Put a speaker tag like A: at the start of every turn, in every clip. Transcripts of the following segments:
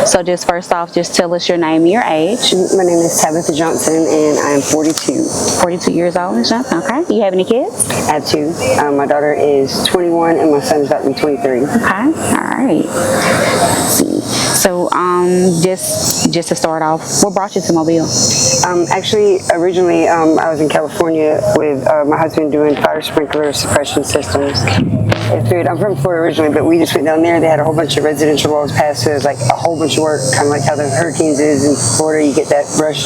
A: So just first off, just tell us your name and your age.
B: My name is Tabitha Johnson, and I am 42.
A: 42 years old, Ms. Johnson. Okay. Do you have any kids?
B: I have two. My daughter is 21, and my son is about to be 23.
A: Okay. All right. Let's see. So, just to start off, what brought you to Mobile?
B: Actually, originally, I was in California with my husband doing fire sprinkler suppression systems. I'm from Florida originally, but we just went down there. They had a whole bunch of residential laws passed, so it was like a whole bunch of work, kind of like how the hurricanes is in Florida. You get that rush.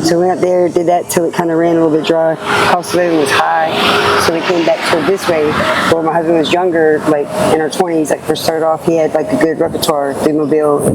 B: So we went out there, did that till it kind of ran a little bit dry. Cost of living was high, so we came back to this way. Where my husband was younger, like in our 20s, like first started off, he had like a good repertoire through Mobile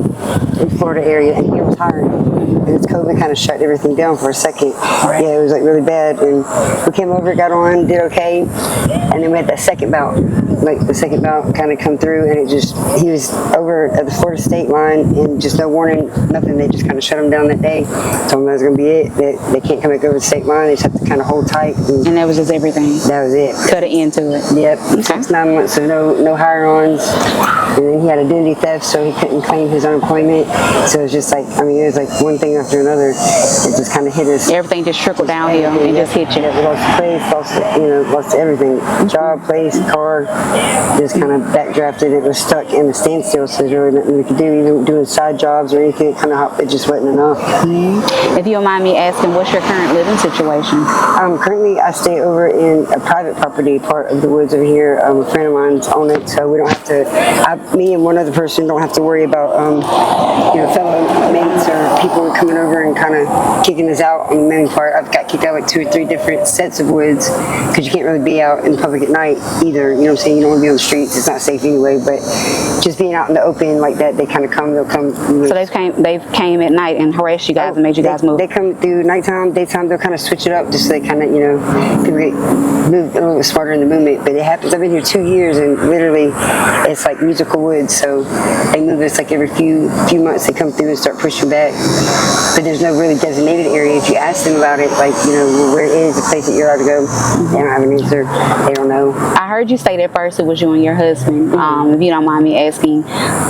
B: in Florida area, and he was hiring. And it's COVID kind of shut everything down for a second. Right. Yeah, it was like really bad. And we came over, got on, did okay. And then we had that second bout. Like the second bout kind of come through, and it just, he was over at the Florida state line, and just no warning, nothing. They just kind of shut him down that day. Told him that was going to be it. They can't come back over the state line. They just have to kind of hold tight. And
A: that was just everything.
B: That was it.
A: Cut an end to it.
B: Yep. Okay. 6-9 months of no hire-ons. And then he had identity theft, so he couldn't claim his unemployment. So it was just like, I mean, it was like one thing after another. It just kind of hit us.
A: Everything just trickled downhill and just hit you.
B: We lost place, lost everything. Job, place, car. Just kind of backdrafted. It was stuck in the standstill, so there's really nothing we could do, even doing side jobs or anything. It just wasn't enough.
A: If you don't mind me asking, what's your current living situation?
B: Currently, I stay over in a private property, part of the woods over here. A friend of mine's on it, so we don't have to. Me and one other person don't have to worry about fellow mates or people coming over and kind of kicking us out on the main part. I've got kicked out like 2 or 3 different sets of woods because you can't really be out in public at night either. You know what I'm saying? You don't want to be on the streets. It's not safe anyway. But just being out in the open like that, they kind of come. They'll come.
A: So they came at night and harassed you guys and made you guys move.
B: They come through nighttime, daytime. They'll kind of switch it up just so they kind of people get moved a little bit smarter in the movement. But it happens. I've been here 2 years, and literally it's like musical woods. So they move us like every few months. They come through and start pushing back. But there's no really designated area. If you ask them about it, like where is the place that you're allowed to go, they don't have an answer. They don't know.
A: I heard you say that first it was you and your husband. If you don't mind me asking,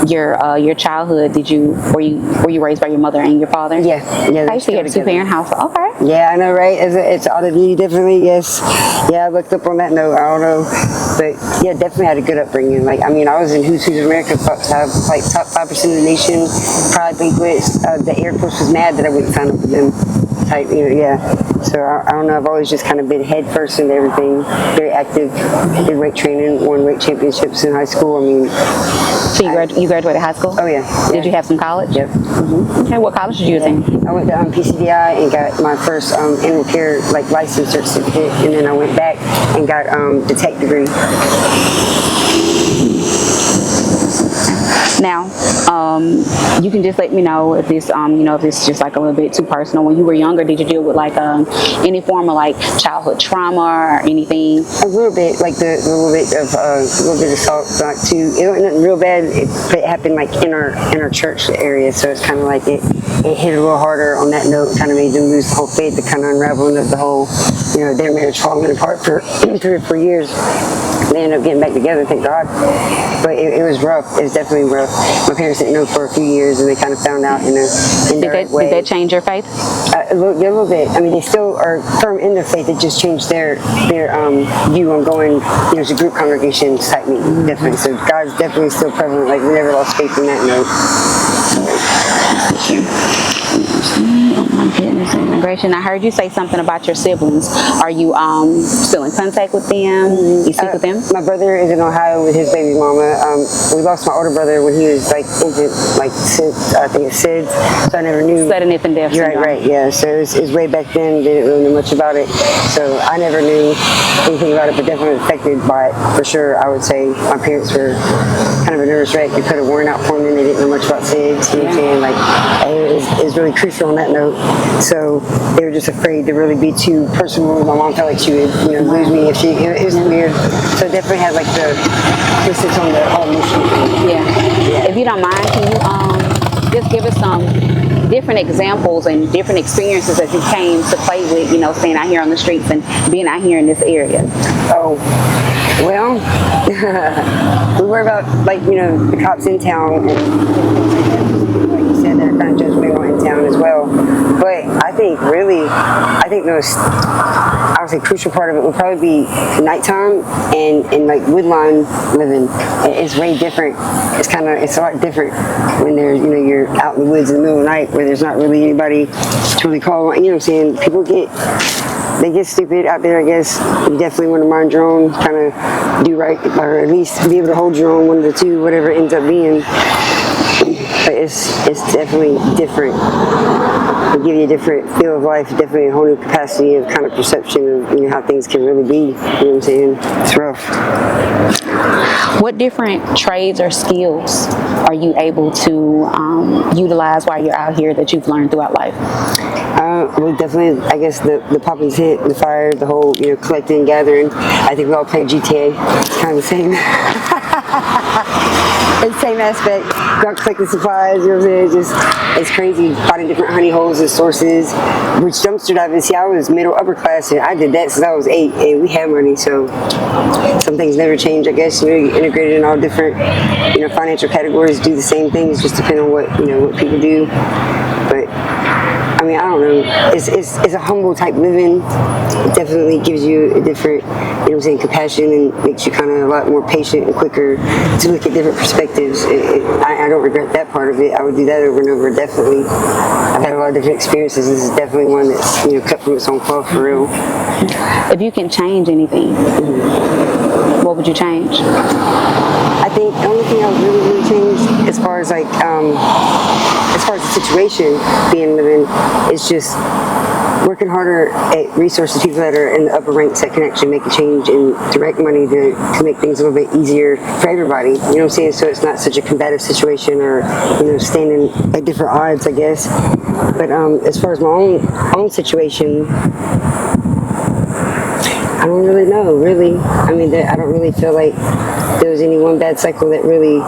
A: your childhood, were you raised by your mother and your father?
B: Yeah.
A: I used to get a 2-parent household. Okay.
B: Yeah, I know, right? It's out of you, definitely. Yes. Yeah, I looked up on that note. I don't know, but yeah, definitely had a good upbringing. Like, I mean, I was in Who's of America, thought to have like top 5% of the nation. Pride banquets. The Air Force was mad that I wouldn't sign up with them. Type, yeah. So I don't know. I've always just kind of been head first into everything. Very active. Did weight training. Won weight championships in high school. I mean.
A: So you graduated high school?
B: Oh yeah.
A: Did you have some college?
B: Yep.
A: Okay. What college did you attend?
B: I went to PCDI and got my first animal care license certificate, and then I went back and got the tech degree.
A: Now, you can just let me know if this, if this is just like a little bit too personal. When you were younger, did you deal with like any form of like childhood trauma or anything?
B: A little bit, like a little bit of assault, not too. It wasn't real bad. It happened like in our church area, so it's kind of like it hit a little harder on that note. Kind of made them lose the whole faith, the kind of unraveling of the whole, their marriage falling apart for 3 or 4 years. They ended up getting back together, thank God. But it was rough. It was definitely rough. My parents didn't know for a few years, and they kind of found out in a indirect way.
A: Did that change your faith?
B: A little bit. I mean, they still are firm in their faith. They just changed their view on going, to group congregation type meeting. Definitely. So God's definitely still prevalent. Like, we never lost faith in that note.
A: Oh my goodness, immigration. I heard you say something about your siblings. Are you still in contact with them? You speak with them?
B: My brother is in Ohio with his baby mama. We lost my older brother when he was like infant, like I think it's SIDS. So I never knew.
A: Sudden infant death syndrome.
B: Right, yeah. So it was way back then. They didn't really know much about it. So I never knew anything about it, but definitely affected by it for sure. I would say my parents were kind of a nervous wreck. They put a warrant out for me, and they didn't know much about SIDS. You know what I'm saying? Like, it was really crucial on that note. So they were just afraid to really be too personal. My mom felt like she would, lose me if it was weird. So it definitely had like the emphasis on the whole emotional thing.
A: Yeah. If you don't mind, can you just give us some different examples and different experiences that you came to play with, staying out here on the streets and being out here in this area?
B: Oh, well, we were about, the cops in town, and like you said, that are kind of judgmental in town as well. But I think the most, I would say, crucial part of it would probably be nighttime and like woodline living. It's way different. It's a lot different when there's, you're out in the woods in the middle of the night where there's not really anybody to really call on. You know what I'm saying? People get stupid out there, I guess. You definitely want to mind your own, kind of do right, or at least be able to hold your own, one of the two, whatever it ends up being. But it's definitely different. It'll give you a different feel of life, definitely a whole new capacity of kind of perception of how things can really be. You know what I'm saying? It's rough.
A: What different trades or skills are you able to utilize while you're out here that you've learned throughout life?
B: Well, definitely, I guess the popping tent, the fire, the whole, collecting and gathering. I think we all play GTA. It's kind of the same. It's the same aspect. Go out collecting supplies, you know what I'm saying? It's crazy, finding different honey holes and sources. Which dumpster diving, see, I was middle upper class, and I did that since I was 8, and we had money, so some things never change, I guess. You integrated in all different, financial categories, do the same things, just depending on what people do. But I mean, I don't know. It's a humble type living. It definitely gives you a different, compassion, and makes you kind of a lot more patient and quicker to look at different perspectives. I don't regret that part of it. I would do that over and over, definitely. I've had a lot of different experiences. This is definitely one that's, cut from its own cloth, for real.
A: If you can change anything, what would you change?
B: I think the only thing I would really change as far as the situation being living is just working harder at resources, people that are in the upper ranks that can actually make a change and direct money to make things a little bit easier for everybody. You know what I'm saying? So it's not such a combative situation or, standing at different odds, I guess. But as far as my own situation, I don't really know, really. I mean, I don't really feel like there was any one bad cycle that really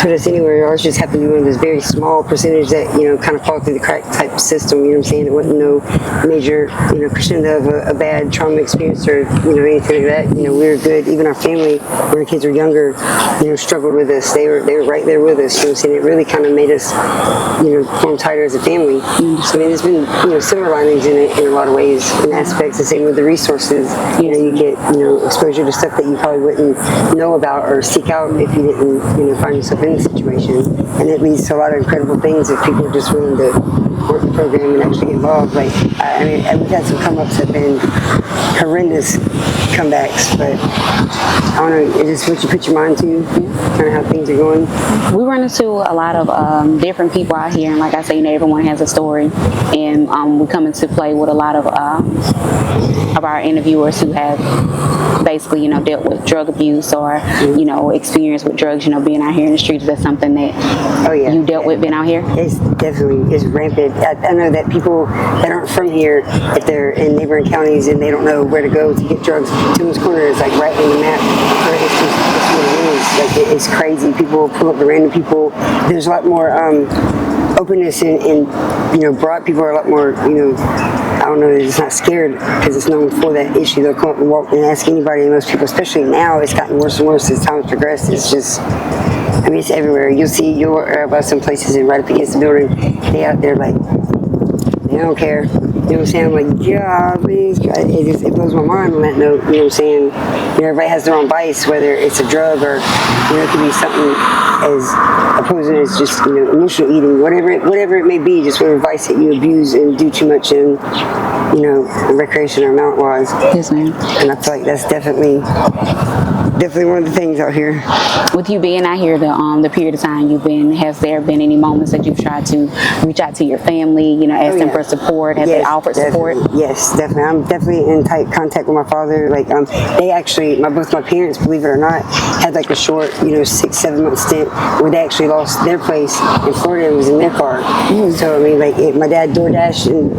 B: put us anywhere. Ours just happened to be one of those very small percentage that, kind of fall through the crack type system, you know what I'm saying? It wasn't no major, crescendo of a bad trauma experience or, anything like that. We were good. Even our family, when our kids were younger, struggled with us. They were right there with us, you know what I'm saying? It really kind of made us, form tighter as a family. So, I mean, there's been, silver linings in it in a lot of ways and aspects. The same with the resources. You get, exposure to stuff that you probably wouldn't know about or seek out if you didn't, find yourself in the situation. And it leads to a lot of incredible things if people are just willing to work the program and actually get involved. Like, I mean, we've had some come-ups that have been horrendous comebacks, but I don't know, it's just what you put your mind to, kind of how things are going.
A: We run into a lot of different people out here, and like I say, everyone has a story, and we come into play with a lot of our interviewers who have basically, dealt with drug abuse or, experience with drugs, being out here in the streets. That's something that you dealt with being out here?
B: It's definitely, it's rampant. I know that people that aren't from here, if they're in neighboring counties and they don't know where to go to get drugs, Toombs Corner is like right on the map. It's what it is. Like, it's crazy. People pull up the random people. There's a lot more openness and broad people are a lot more, I don't know, they're just not scared because it's known for that issue. They'll come up and walk and ask anybody, and most people, especially now, it's gotten worse and worse as time progressed. It's just, I mean, it's everywhere. You'll hear about some places and right up against the building, they out there like, they don't care. You know what I'm saying? I'm like, yeah, please. It blows my mind on that note. You know what I'm saying? Everybody has their own vice, whether it's a drug or, it could be something as opposing as just, emotional eating, whatever it may be, just whatever vice that you abuse and do too much in, recreation or amount-wise.
A: Yes, ma'am.
B: And I feel like that's definitely one of the things out here.
A: With you being out here, the period of time you've been, has there been any moments that you've tried to reach out to your family, ask them for support? Have they offered support?
B: Yes, definitely. I'm definitely in tight contact with my father. Like, they actually, both my parents, believe it or not, had like a short, 6-7 month stint where they actually lost their place in Florida and was in their car. So, I mean, like, my dad DoorDash and,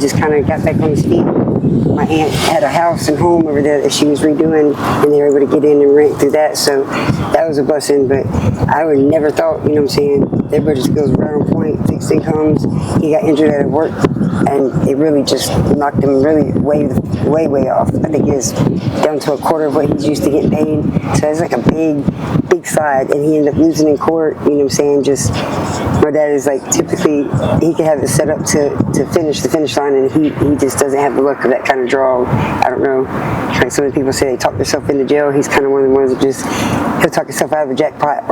B: just kind of got back on his feet. My aunt had a house and home over there that she was redoing, and they were able to get in and rent through that. So that was a blessing. But I would never thought, everybody just goes right on point, fixed incomes. He got injured at work and it really just knocked him really way off. I think he was down to a quarter of what he's used to getting paid. So it's like a big slide, and he ended up losing in court. You know what I'm saying? Just my dad is like, typically he could have it set up to finish the finish line, and he just doesn't have the luck of that kind of draw. I don't know. Like so many people say they talk themselves into jail. He's kind of one of the ones that just he'll talk himself out of a jackpot.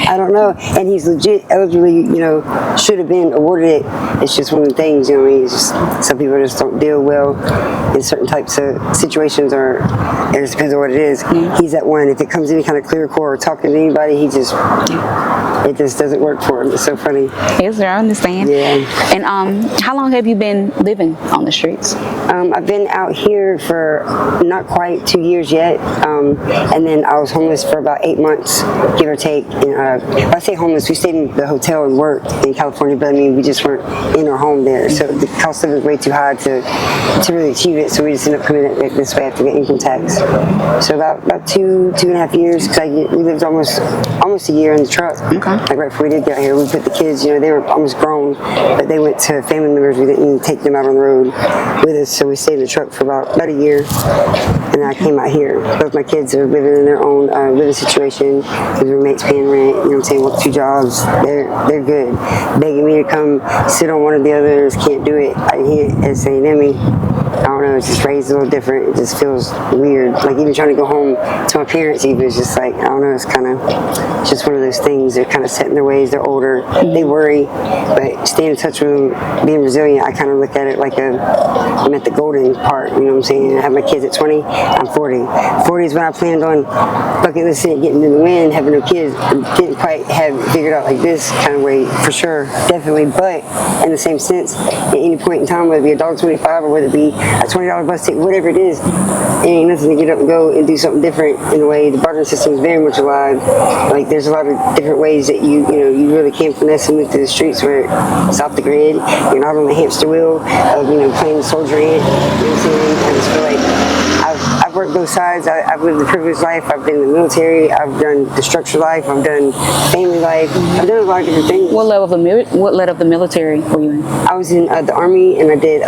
B: I don't know. And he's legit eligible, you know, should have been awarded it. It's just one of the things, you know, it's just, some people just don't deal well in certain types of situations, or it just depends on what it is. He's that one. If it comes any kind of clear core or talking to anybody, it just doesn't work for him. It's so funny.
A: Yes, sir, I understand.
B: Yeah.
A: And how long have you been living on the streets?
B: I've been out here for not quite 2 years yet, and then I was homeless for about 8 months, give or take. And, when I say homeless, we stayed in the hotel and worked in California, but I mean, we just weren't in our home there, so the cost of it was way too high to really achieve it, so we just ended up coming in this way after the income tax. So about two and a half years, because we lived almost a year in the truck.
A: Okay.
B: Like right before we did get out here, we put the kids, you know, they were almost grown, but they went to family members. We didn't take them out on the road with us, so we stayed in the truck for about a year, and then I came out here. Both my kids are living in their own living situation. The roommates paying rent, you know what I'm saying, work 2 jobs. They're good. Begging me to come sit on one of the others, can't do it. I can't, as saying, I don't know, it's just raised a little different. It just feels weird. Like even trying to go home to my parents, even, it's just like, I don't know, it's just one of those things. They're kind of set in their ways, they're older, they worry, but staying in touch with them, being resilient, I kind of look at it like I'm at the golden part, you know what I'm saying? I have my kids at 20, I'm 40. 40 is when I planned on bucket listing, getting in the wind, having no kids. Didn't quite have it figured out like this kind of way, for sure, definitely, but in the same sense, at any point in time, whether it be $1.25 or whether it be a $20 bus ticket, whatever it is, it ain't nothing to get up and go and do something different. In a way, the barter system is very much alive. Like there's a lot of different ways that you really can finesse and move through the streets where it's off the grid. You're not on the hamster wheel of playing soldier ant. You know what I'm saying? I just feel like I've worked both sides. I've lived the privileged life. I've been in the military. I've done the structured life. I've done family life. I've done a lot of different things.
A: What level of the military were you in?
B: I was in the Army, and I did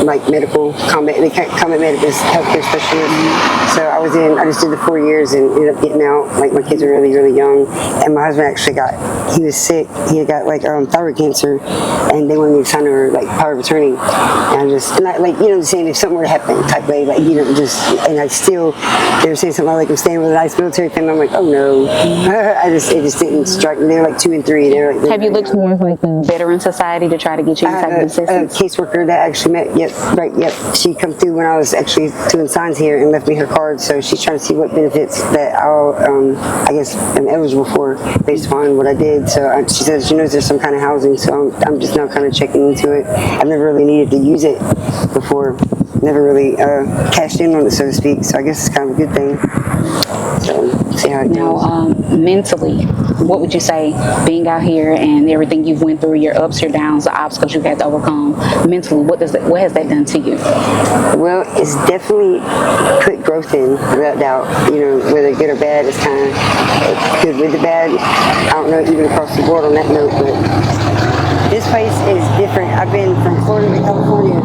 B: like medical combat medical healthcare specialist. So I just did the 4 years and ended up getting out. Like my kids were really, really young, and my husband actually he was sick. He had got like thyroid cancer, and they wanted me to sign over like power of attorney. And saying if something were to happen type way, like and I still, they were saying something like I'm staying with a nice military family. I'm like, oh no, it just didn't strike me. They were like 2 and 3. They were like,
A: have you looked more like the veteran society to try to get you any type of assistance?
B: A caseworker that I actually met. Yep. She come through when I was actually doing signs here and left me her card. So she's trying to see what benefits that I guess I'm eligible for based upon what I did. So she says she knows there's some kind of housing. So I'm just now kind of checking into it. I've never really needed to use it before. Never really cashed in on it, so to speak. So I guess it's kind of a good thing. So see how it goes.
A: Now, mentally, what would you say, being out here and everything you've went through, your ups, your downs, the obstacles you've had to overcome, mentally, what has that done to you?
B: Well, it's definitely put growth in, without doubt. Whether good or bad, it's kind of good with the bad. I don't know, even across the board on that note, but this place is different. I've been from Florida to California,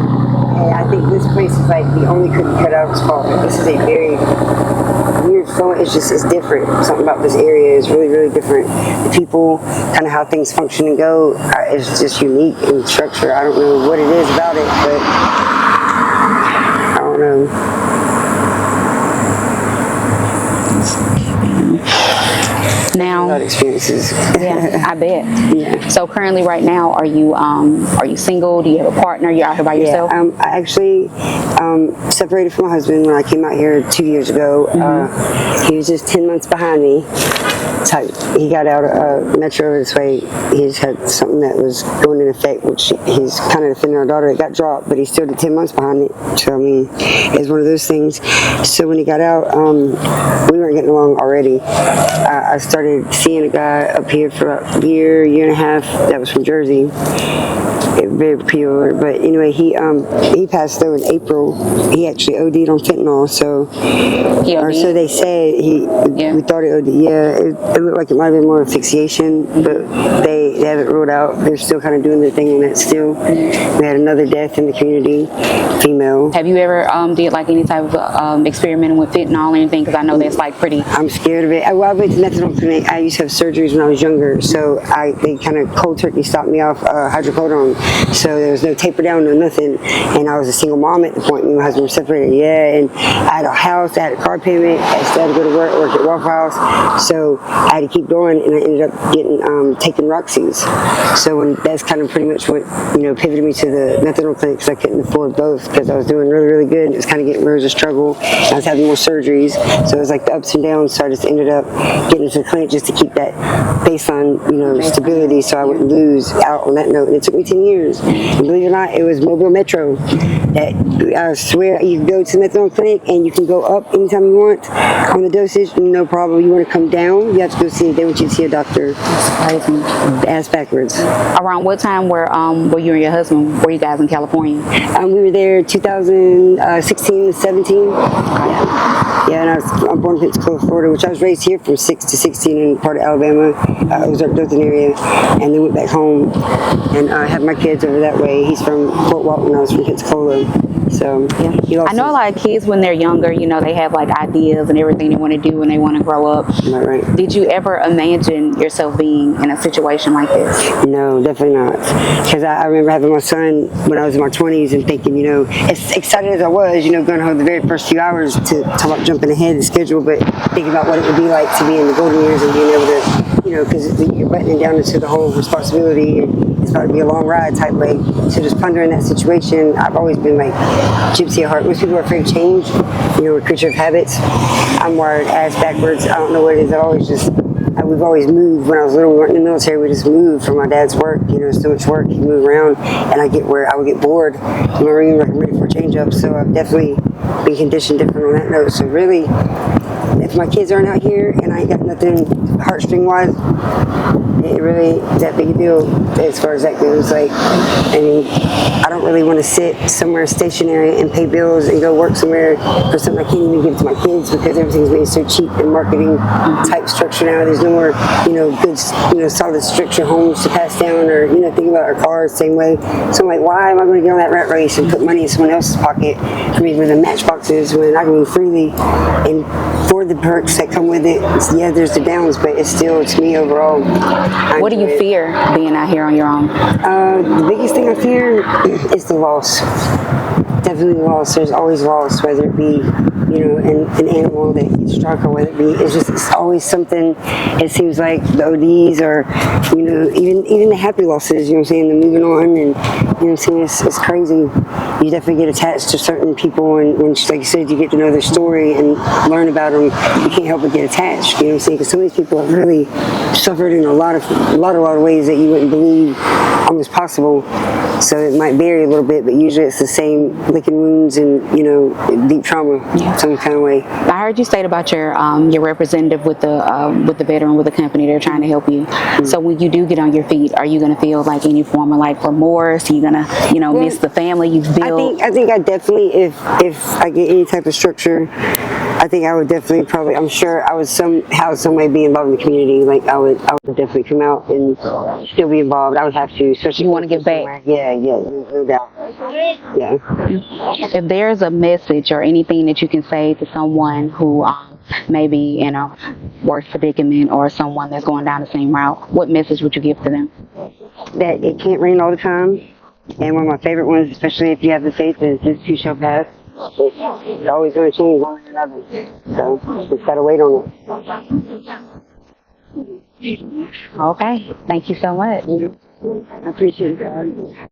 B: and I think this place is like the only cookie cut out of spot. This is a very weird feeling. It's different. Something about this area is really, really different. The people, kind of how things function and go, is just unique in structure. I don't know what it is about it, but I don't know.
A: Now,
B: a lot of experiences.
A: Yeah, I bet.
B: Yeah.
A: So currently, right now, are you single? Do you have a partner? You're out here by yourself?
B: Yeah, I actually separated from my husband when I came out here 2 years ago. He was just 10 months behind me. He got out of Metro this way. He just had something that was going in effect, which he's kind of defending our daughter. It got dropped, but he's still 10 months behind it. So, I mean, it's one of those things. So when he got out, we weren't getting along already. I started seeing a guy up here for about a year and a half that was from Jersey. very pure. But anyway, he passed away in April. He actually OD'd on fentanyl. So, or so they say. We thought it OD. Yeah, it looked like it might have been more asphyxiation, but they haven't ruled out. They're still kind of doing their thing on that still. We had another death in the community, female.
A: Have you ever did like any type of experimenting with fentanyl or anything? Because I know that's like pretty.
B: I'm scared of it. I went to methadone clinic. I used to have surgeries when I was younger, so they kind of cold turkey stopped me off hydrocodone. So there was no taper down, no nothing. And I was a single mom at the point. Me and my husband were separated. Yeah, and I had a house, I had a car payment. I still had to go to work at Waffle House. So I had to keep going, and I ended up getting taking Roxy's. So that's kind of pretty much what pivoted me to the methadone clinic, because I couldn't afford both, because I was doing really, really good. It was kind of getting where it was a struggle. I was having more surgeries, so it was like the ups and downs. So I just ended up getting to the clinic just to keep that baseline, stability, so I wouldn't lose out on that note. And it took me 10 years. And believe it or not, it was Mobile Metro. That I swear, you can go to the methadone clinic and you can go up anytime you want on the dosage, no problem. You want to come down, you have to go see. They want you to see a doctor. Ass backwards.
A: Around what time were you and your husband? Were you guys in California?
B: We were there 2016 to 17. Yeah, and I'm born in Pensacola, Florida, which I was raised here from 6 to 16 in part of Alabama, Ozark Dothan area, and then went back home and had my kids over that way. He's from Fort Walton, I was from Pensacola. So yeah,
A: I know a lot of kids when they're younger, they have like ideas and everything they want to do when they want to grow up.
B: Right.
A: Did you ever imagine yourself being in a situation like this?
B: No, definitely not. Because I remember having my son when I was in my 20s and thinking, as excited as I was, going home the very first few hours to talk about jumping ahead of the schedule, but thinking about what it would be like to be in the golden years and being able to, because you're buttoning down into the whole responsibility, and it's about to be a long ride type way. So just pondering that situation, I've always been like gypsy at heart. Most people are afraid of change, we're a creature of habits. I'm wired ass backwards. I don't know what it is. We've always moved. When I was little, we weren't in the military, we just moved from my dad's work. So much work, you move around, and I would get bored in my room, like I'm ready for a change up. So I've definitely been conditioned different on that note. So really, if my kids aren't out here and I ain't got nothing heartstring wise, it really is that big a deal as far as that goes. Like, I don't really want to sit somewhere stationary and pay bills and go work somewhere for something I can't even give to my kids, because everything's made so cheap and marketing type structure now. There's no more, good, solid structure homes to pass down, or, think about our cars the same way. So I'm like, why am I going to get on that rat race and put money in someone else's pocket for me with the matchboxes when I can move freely? And for the perks that come with it, yeah, there's the downs, but it's still, to me, overall.
A: What do you fear being out here on your own?
B: The biggest thing I fear is the loss. Definitely loss. There's always loss, whether it be, an animal that gets struck, or whether it be, it's always something. It seems like the ODs, or, even the happy losses, the moving on, and, it's crazy. You definitely get attached to certain people, and when, like you said, you get to know their story and learn about them, you can't help but get attached, because some of these people have really suffered in a lot of ways that you wouldn't believe almost possible. So it might vary a little bit, but usually it's the same licking wounds and, deep trauma, some kind of way.
A: I heard you state about your representative with the veteran, with the company. They're trying to help you. Mm-hmm. So when you do get on your feet, are you going to feel like any form of like remorse? Are you going to, miss the family you've built?
B: I think I definitely, if I get any type of structure, I think I would definitely I'm sure I would somehow, some way be involved in the community. Like I would definitely come out and still be involved. I would have to. Especially
A: you want to give back.
B: Yeah, no doubt. Yeah.
A: If there's a message or anything that you can say to someone who may be in a worse predicament, or someone that's going down the same route, what message would you give to them?
B: That it can't rain all the time. And one of my favorite ones, especially if you have the faith, is this too shall pass. It's always going to change one way or another. So just got to wait on it.
A: Okay. Thank you so much.
B: I appreciate it.